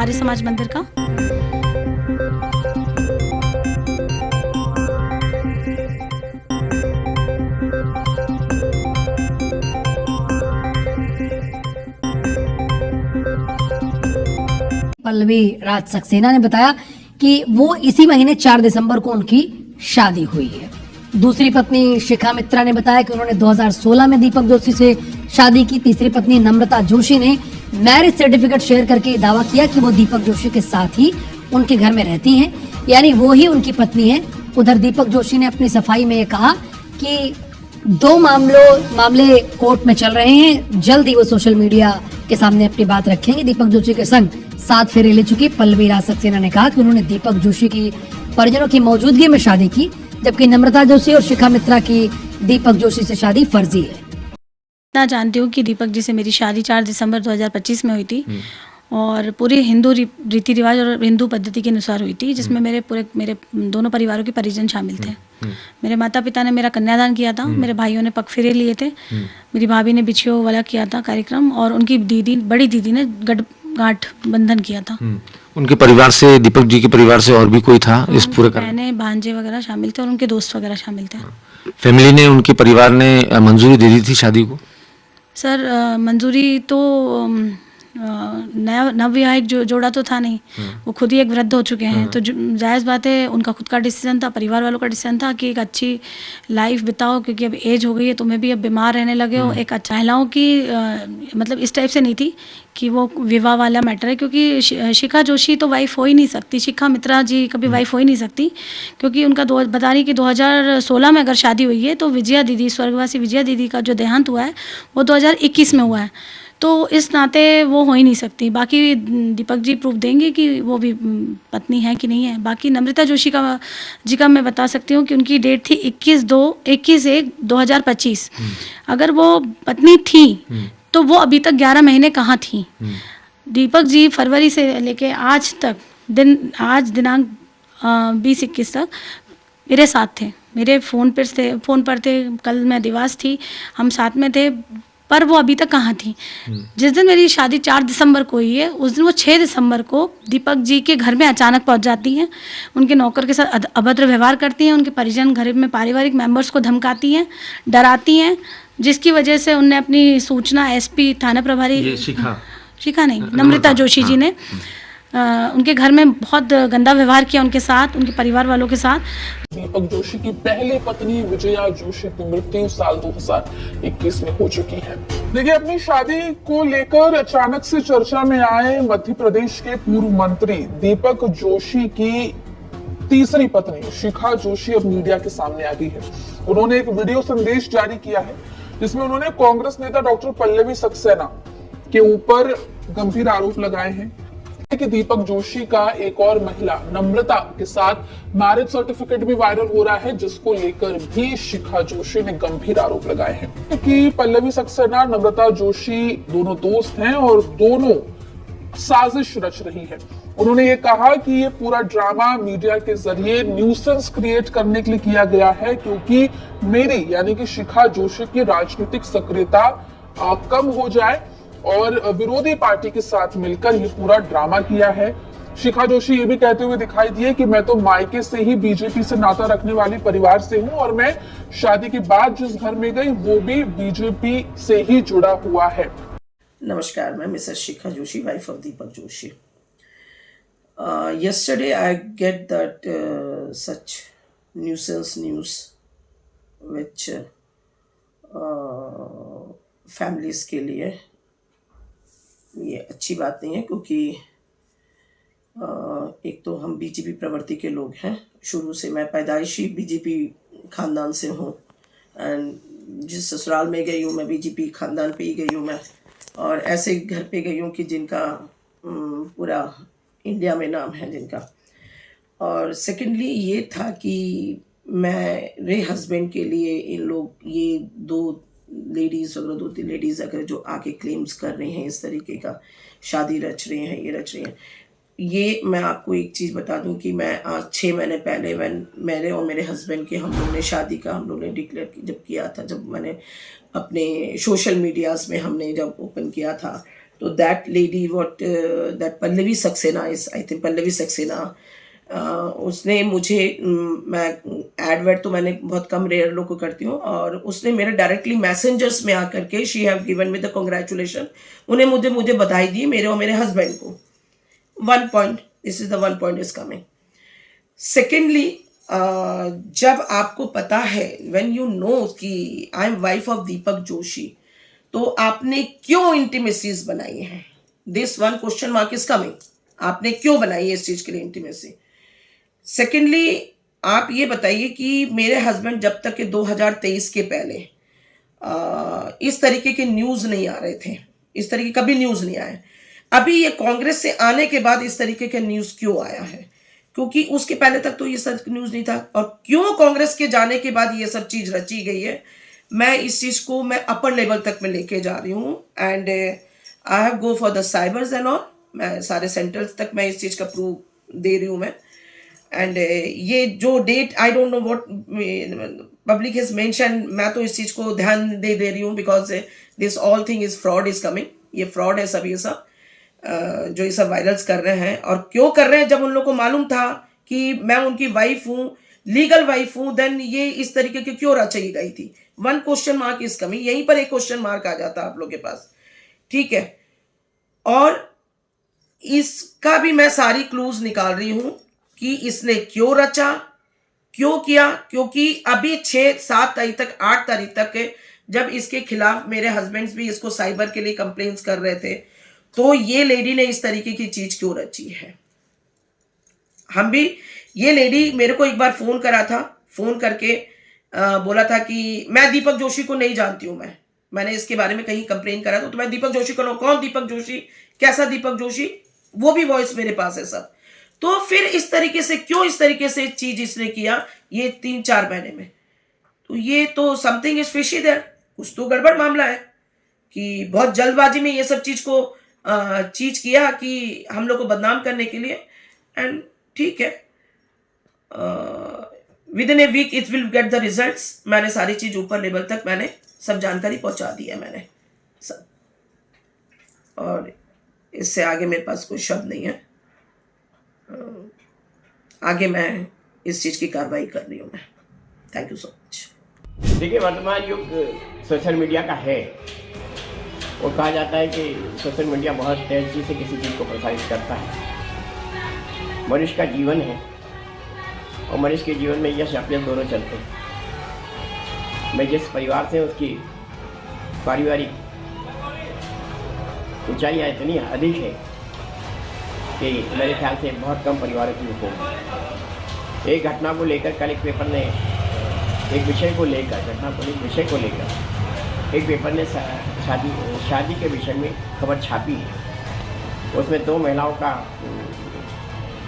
आर्य समाज मंदिर का। पल्लवी राज सक्सेना ने बताया कि वो इसी महीने 4 दिसंबर को उनकी शादी हुई है। दूसरी पत्नी शिखा मित्रा ने बताया कि उन्होंने 2016 में दीपक जोशी से शादी की। तीसरी पत्नी नम्रता जोशी ने मैरिज सर्टिफिकेट शेयर करके दावा किया कि वो दीपक जोशी के साथ ही उनके घर में रहती हैं, यानी वो ही उनकी पत्नी है। उधर दीपक जोशी ने अपनी सफाई में ये कहा कि 2 मामले कोर्ट में चल रहे हैं, जल्द ही वो सोशल मीडिया के सामने अपनी बात रखेंगे। दीपक जोशी के संग 7 फेरे ले चुकी पल्लवी राज सक्सेना ने कहा कि उन्होंने दीपक जोशी की परिजनों की मौजूदगी में शादी की, जबकि नम्रता जोशी और शिखा मित्रा की दीपक जोशी से शादी फर्जी है। मैं जानती हूँ कि दीपक जी से मेरी शादी 4 दिसंबर 2025 में हुई थी और पूरे हिंदू रीति रिवाज और हिंदू पद्धति के अनुसार हुई थी, जिसमें मेरे दोनों परिवारों के परिजन शामिल थे। मेरे माता पिता ने मेरा कन्यादान किया था, मेरे भाइयों ने पग फेरे लिए थे, मेरी भाभी ने बिछियो वाला किया था कार्यक्रम, और उनकी बड़ी दीदी ने गांठ बंधन किया था। उनके परिवार से, दीपक जी के परिवार से और भी कोई था इस पूरे बहने भांजे वगैरह शामिल थे और उनके दोस्त वगैरह शामिल थे। फैमिली ने, उनके परिवार ने मंजूरी दे दी थी शादी को? सर मंजूरी तो नवविवाहिक जोड़ा तो था नहीं, वो खुद ही एक वृद्ध हो चुके हैं, तो जायज़ बात है, उनका खुद का डिसीजन था, परिवार वालों का डिसीजन था कि एक अच्छी लाइफ बिताओ, क्योंकि अब एज हो गई है, तुम्हें भी अब बीमार रहने लगे हो। एक अच्छा महिलाओं की मतलब इस टाइप से नहीं थी कि वो विवाह वाला मैटर है, क्योंकि शिखा जोशी तो वाइफ हो ही नहीं सकती, शिखा मित्रा जी कभी वाइफ हो ही नहीं सकती, क्योंकि उनका बता रही कि 2016 में अगर शादी हुई है तो विजया दीदी, स्वर्गवासी विजया दीदी का जो देहांत हुआ है वो 2021 में हुआ है, तो इस नाते वो हो ही नहीं सकती। बाकी दीपक जी प्रूफ देंगे कि वो भी पत्नी है कि नहीं है। बाकी नम्रता जोशी का मैं बता सकती हूँ कि उनकी डेट थी 21/1/2025। अगर वो पत्नी थी तो वो अभी तक 11 महीने कहाँ थी? दीपक जी फरवरी से लेके आज तक दिनांक 20-21 तक मेरे साथ थे, मेरे फ़ोन पर थे। कल मैं दिवास थी, हम साथ में थे, पर वो अभी तक कहाँ थी? जिस दिन मेरी शादी 4 दिसंबर को हुई है, उस दिन वो 6 दिसंबर को दीपक जी के घर में अचानक पहुंच जाती हैं, उनके नौकर के साथ अभद्र व्यवहार करती हैं, उनके परिजन घर में पारिवारिक मेंबर्स को धमकाती हैं, डराती हैं, जिसकी वजह से उनने अपनी सूचना एसपी थाना प्रभारी शिखा नहीं नम्रता जोशी जी ने उनके घर में बहुत गंदा व्यवहार किया उनके साथ, उनके परिवार वालों के साथ। दीपक जोशी की पहली पत्नी विजया जोशी की मृत्यु साल 2021 में हो चुकी है। देखिए, अपनी शादी को लेकर अचानक से चर्चा में आए मध्य प्रदेश के पूर्व मंत्री दीपक जोशी की तीसरी पत्नी शिखा जोशी अब मीडिया के सामने आ गई है। उन्होंने एक वीडियो संदेश जारी किया है, जिसमें उन्होंने कांग्रेस नेता डॉक्टर पल्लवी सक्सेना के ऊपर गंभीर आरोप लगाए हैं कि दीपक जोशी का एक और महिला नम्रता के साथ मैरिज सर्टिफिकेट भी वायरल हो रहा है, जिसको लेकर भी शिखा जोशी ने गंभीर आरोप लगाए हैं कि पल्लवी सक्सेना, नम्रता जोशी दोनों दोस्त हैं और दोनों साजिश रच रही है। उन्होंने ये कहा कि ये पूरा ड्रामा मीडिया के जरिए न्यूसेंस क्रिएट करने के लिए किया गया है, क्योंकि मेरी यानी कि शिखा जोशी की राजनीतिक सक्रियता कम हो जाए और विरोधी पार्टी के साथ मिलकर ये पूरा ड्रामा किया है। शिखा जोशी ये भी कहते हुए दिखाई दिए कि मैं तो मायके से ही बीजेपी से नाता रखने वाली परिवार से हूं और मैं शादी के बाद जिस घर में गई वो भी बीजेपी से ही जुड़ा हुआ है। नमस्कार, मैं Mrs Shikha Joshi, wife of Deepak Joshi. Yesterday I get that such nuisance news which families के लिए ये अच्छी बात नहीं है, क्योंकि एक तो हम बीजेपी प्रवृत्ति के लोग हैं, शुरू से मैं पैदाइशी बीजेपी ख़ानदान से हूँ एंड जिस ससुराल में गई हूँ मैं बीजेपी ख़ानदान पे ही गई हूँ मैं, और ऐसे घर पे गई हूँ कि जिनका पूरा इंडिया में नाम है जिनका। और सेकेंडली ये था कि मेरे हस्बैंड के लिए इन लोग ये दो लेडीज़ अगर जो आके क्लेम्स कर रही हैं इस तरीके का शादी रच रही हैं, ये रच रही हैं, ये मैं आपको एक चीज़ बता दूं कि मैं आज 6 महीने पहले मेरे और मेरे हस्बैंड के हम लोग ने शादी का हम लोग ने डिक्लेयर जब किया था, जब मैंने अपने सोशल मीडियाज़ में हमने जब ओपन किया था, तो that lady what that Pallavi Saxena is, I think Pallavi Saxena, उसने मुझे मैं एडवर्ट तो मैंने बहुत कम रेयर लोग को करती हूँ, और उसने मेरे डायरेक्टली मैसेंजर्स में आकर के she have given me the congratulation, उन्हें मुझे बधाई दी, मेरे और मेरे हस्बैंड को. 1 point, this is the 1 point is coming. Secondly, जब आपको पता है, व्हेन यू नो कि I am wife of Deepak Joshi, तो आपने क्यों इंटीमेसीज बनाई है? This 1 question mark is coming. आपने क्यों बनाई है इस चीज के लिए इंटीमेसी? सेकेंडली, आप ये बताइए कि मेरे हस्बैंड जब तक के 2023 के पहले इस तरीके के न्यूज़ नहीं आ रहे थे, इस तरीके कभी न्यूज़ नहीं आए. अभी ये कांग्रेस से आने के बाद इस तरीके के न्यूज़ क्यों आया है? क्योंकि उसके पहले तक तो ये सब न्यूज़ नहीं था. और क्यों कांग्रेस के जाने के बाद ये सब चीज़ रची गई है, मैं इस चीज़ को मैं अपर लेवल तक में लेके जा रही हूँ. And I have go for the cybers and all, मैं सारे सेंटर्स तक मैं इस चीज़ का प्रूफ दे रही हूँ मैं. एंड ये जो date, I don't know what public has mention, मैं तो इस चीज़ को ध्यान दे रही हूँ, because this all thing is fraud is coming. ये फ्रॉड है सब, ये सब जो ये सब वायरल्स कर रहे हैं. और क्यों कर रहे हैं? जब उन लोगों को मालूम था कि मैं उनकी वाइफ हूँ, लीगल वाइफ हूँ, देन ये इस तरीके की क्यों रचाई गई थी? 1 क्वेश्चन मार्क इज कमिंग. यहीं पर एक क्वेश्चन मार्क आ जाता आप लोग के पास, ठीक है. और इसका भी मैं सारी क्लूज निकाल रही हूं कि इसने क्यों रचा, क्यों किया. क्योंकि अभी 6-7 तारीख तक, 8 तारीख तक, जब इसके खिलाफ मेरे हस्बैंड्स भी इसको साइबर के लिए कंप्लेंट्स कर रहे थे, तो ये लेडी ने इस तरीके की चीज क्यों रची है? हम भी, ये लेडी मेरे को एक बार फोन करा था, फोन करके बोला था कि मैं दीपक जोशी को नहीं जानती हूं, मैंने इसके बारे में कहीं कंप्लेन करा तो मैं दीपक जोशी को, कौन दीपक जोशी, कैसा दीपक जोशी, वो भी वॉइस मेरे पास है सब. तो फिर इस तरीके से क्यों, इस तरीके से चीज इसने किया ये 3-4 महीने में? तो ये तो समथिंग इज फिशी देयर, कुछ तो गड़बड़ मामला है कि बहुत जल्दबाजी में ये सब चीज को चीज किया कि हम लोग को बदनाम करने के लिए. एंड ठीक है, within a week it will get the results. मैंने सारी चीज ऊपर लेवल तक मैंने सब जानकारी पहुंचा दी है मैंने सब, और इससे आगे मेरे पास कोई शब्द नहीं है. आगे मैं इस चीज की कार्रवाई कर रही हूँ मैं. Thank you so much. देखिए, वर्तमान युग सोशल मीडिया का है, और कहा जाता है कि सोशल मीडिया बहुत तेजी से किसी चीज़ को प्रसारित करता है. मनुष्य का जीवन है, और मनुष्य के जीवन में यश अपने दोनों चलते हैं. मैं जिस परिवार से, उसकी पारिवारिक ऊंचाइयाँ इतनी अधिक है कि मेरे ख्याल से बहुत कम परिवारों की होगी. एक घटना को लेकर कल एक पेपर ने, एक विषय को लेकर, घटना को एक विषय को लेकर एक पेपर ने शादी के विषय में खबर छापी है. उसमें 2 महिलाओं का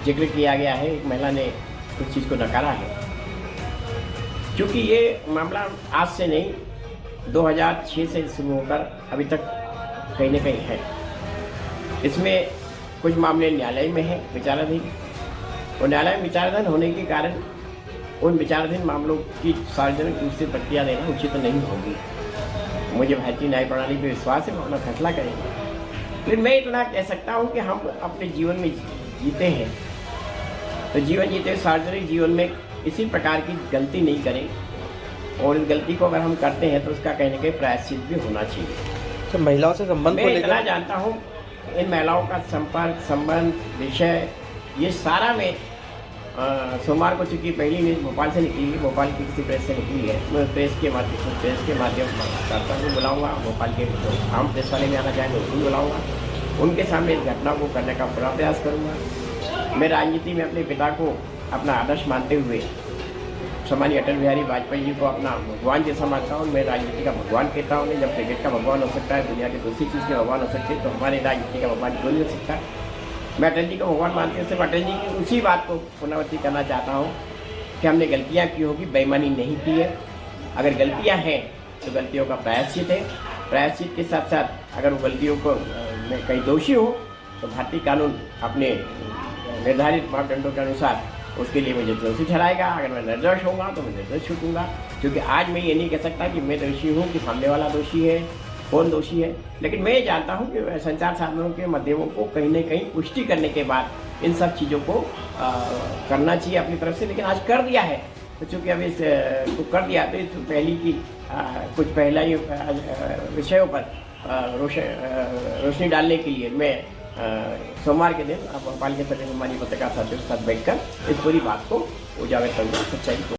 जिक्र किया गया है. एक महिला ने उस चीज़ को नकारा है. क्योंकि ये मामला आज से नहीं, 2006 से शुरू होकर अभी तक कहीं न कहीं है. इसमें कुछ मामले न्यायालय में है विचाराधीन, और न्यायालय में विचाराधीन होने के कारण उन विचाराधीन मामलों की सार्वजनिक रूप से प्रक्रिया देना उचित नहीं होगी. मुझे भारतीय न्याय प्रणाली पर विश्वास है, अपना फैसला करेंगे. लेकिन मैं इतना कह सकता हूँ कि हम अपने जीवन में जीते हैं, तो जीवन जीते सार्वजनिक जीवन में इसी प्रकार की गलती नहीं करें, और इस गलती को अगर हम करते हैं तो उसका कहीं ना कहीं प्रायश्चित भी होना चाहिए. तो महिलाओं से संबंध को मैं लेकर इतना जानता हूँ, इन महिलाओं का संपर्क, संबंध, विषय, ये सारा मैं सोमवार को, चूँकि पहली न्यूज़ भोपाल से निकली है, भोपाल की किसी प्रेस से निकली है, मैं प्रेस के माध्यम से करता हूँ, बुलाऊँगा. भोपाल के आम प्रेस वाले में आना चाहेंगे उनको बुलाऊँगा, उनके सामने इस घटना को करने का पूरा प्रयास करूँगा. मैं राजनीति में अपने पिता को अपना आदर्श मानते हुए सम्मानीय अटल बिहारी वाजपेयी जी को अपना भगवान जैसा मानता हूँ. मैं राजनीति का भगवान कहता हूँ. जब क्रिकेट का भगवान हो सकता है, दुनिया की दूसरी चीज़ के भगवान हो सकते हैं, तो हमारे राजनीति का भगवान क्यों नहीं हो सकता? मैं अटल जी को भगवान मानते हैं. सिर्फ अटल जी की उसी बात को पुनरावृत्ति करना चाहता हूँ कि हमने गलतियाँ की होगी, बेईमानी नहीं की है. अगर गलतियाँ हैं तो गलतियों का प्रायश्चित है. प्रायश्चित के साथ साथ अगर वो गलतियों को मैं कहीं दोषी हूँ तो भारतीय कानून अपने निर्धारित मापदंडों के अनुसार उसके लिए मुझे दोषी ठहराएगा. अगर मैं निर्दोष होऊंगा तो मैं निर्दोष छूटूंगा. क्योंकि आज मैं ये नहीं कह सकता कि मैं दोषी हूँ कि सामने वाला दोषी है, कौन दोषी है। लेकिन मैं ये जानता हूँ कि संचार साधनों के माध्यमों को कहीं न कहीं पुष्टि करने के बाद इन सब चीज़ों को करना चाहिए अपनी तरफ से, लेकिन आज कर दिया है। तो चूँकि अभी इसको कर दिया तो इस पहली की कुछ पहला ही विषयों पर रोशनी डालने के लिए मैं सोमवार के दिन भोपाल के सभी हमारी पत्रकार साथियों के साथ बैठकर इस पूरी बात को उजागर करूँगा, सच्चाई को।